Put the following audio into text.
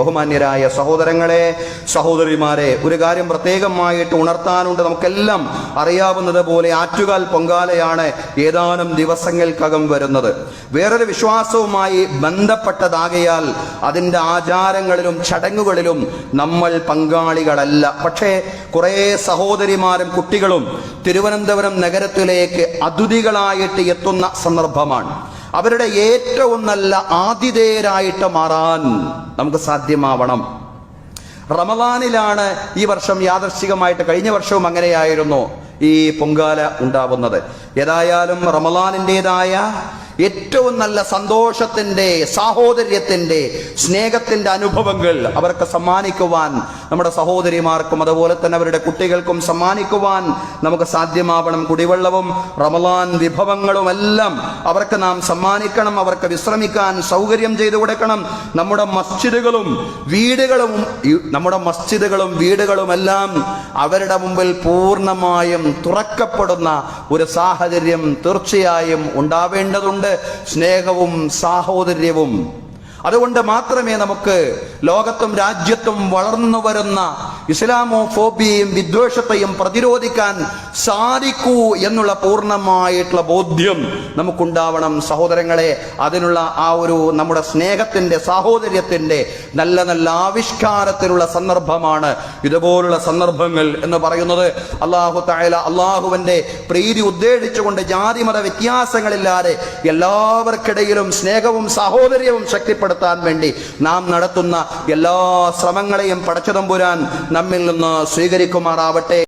ബഹുമാന്യരായ സഹോദരങ്ങളെ, സഹോദരിമാരെ, ഒരു കാര്യം പ്രത്യേകമായിട്ട് ഉണർത്താനുണ്ട്. നമുക്കെല്ലാം അറിയാവുന്നത് പോലെ ആറ്റുകാൽ പൊങ്കാലയാണ് ഏതാനും ദിവസങ്ങൾക്കകം വരുന്നത്. വേറൊരു വിശ്വാസവുമായി ബന്ധപ്പെട്ടതാകയാൽ അതിൻ്റെ ആചാരങ്ങളിലും ചടങ്ങുകളിലും നമ്മൾ പങ്കാളികളല്ല. പക്ഷേ കുറേ സഹോദരിമാരും കുട്ടികളും തിരുവനന്തപുരം നഗരത്തിലേക്ക് അതിഥികളായിട്ട് എത്തുന്ന സന്ദർഭമാണ്. അവരുടെ ഏറ്റവും നല്ല ആതിഥേയരായിട്ട് മാറാൻ നമുക്ക് സാധ്യമാവണം. റമദാനിലാണ് ഈ വർഷം യാദൃശ്ചികമായിട്ട്, കഴിഞ്ഞ വർഷവും അങ്ങനെയായിരുന്നു ഈ പൊങ്കാല ഉണ്ടാവുന്നത്. ഏതായാലും റമദാനിൻ്റെതായ ഏറ്റവും നല്ല സന്തോഷത്തിന്റെ, സാഹോദര്യത്തിന്റെ, സ്നേഹത്തിന്റെ അനുഭവങ്ങൾ അവർക്ക് സമ്മാനിക്കുവാൻ, നമ്മുടെ സഹോദരിമാർക്കും അതുപോലെ തന്നെ അവരുടെ കുട്ടികൾക്കും സമ്മാനിക്കുവാൻ നമുക്ക് സാധ്യമാവണം. കുടിവെള്ളവും റമദാൻ വിഭവങ്ങളും എല്ലാം അവർക്ക് നാം സമ്മാനിക്കണം. അവർക്ക് വിശ്രമിക്കാൻ സൗകര്യം ചെയ്തു കൊടുക്കണം. നമ്മുടെ മസ്ജിദുകളും വീടുകളുമെല്ലാം അവരുടെ മുമ്പിൽ പൂർണ്ണമായും തുറക്കപ്പെടുന്ന ഒരു സാഹചര്യം തീർച്ചയായും ഉണ്ടാവേണ്ടതുണ്ട്. സ്നേഹവും സാഹോദര്യവും. അതുകൊണ്ട് മാത്രമേ നമുക്ക് ലോകത്തും രാജ്യത്തും വളർന്നു വരുന്ന ഇസ്ലാമോഫോബിയയും വിദ്വേഷത്തെയും പ്രതിരോധിക്കാൻ സാധിക്കൂ എന്നുള്ള പൂർണ്ണമായിട്ടുള്ള ബോധ്യം നമുക്കുണ്ടാവണം. സഹോദരങ്ങളെ, അതിനുള്ള ആ ഒരു നമ്മുടെ സ്നേഹത്തിന്റെ, സാഹോദര്യത്തിന്റെ നല്ല നല്ല ആവിഷ്കാരത്തിലുള്ള സന്ദർഭമാണ് ഇതുപോലുള്ള സന്ദർഭങ്ങൾ എന്ന് പറയുന്നത്. അല്ലാഹു തആല അള്ളാഹുവിന്റെ പ്രീതി ഉദ്ദേശിച്ചുകൊണ്ട് ജാതിമത വ്യത്യാസങ്ങളില്ലാതെ എല്ലാവർക്കിടയിലും സ്നേഹവും സാഹോദര്യവും ശക്തിപ്പെടുത്താൻ വേണ്ടി നാം നടത്തുന്ന എല്ലാ ശ്രമങ്ങളെയും പടച്ചതമ്പുരാൻ നമ്മിൽ നിന്ന് സ്വീകരിക്കുമാറാവട്ടെ.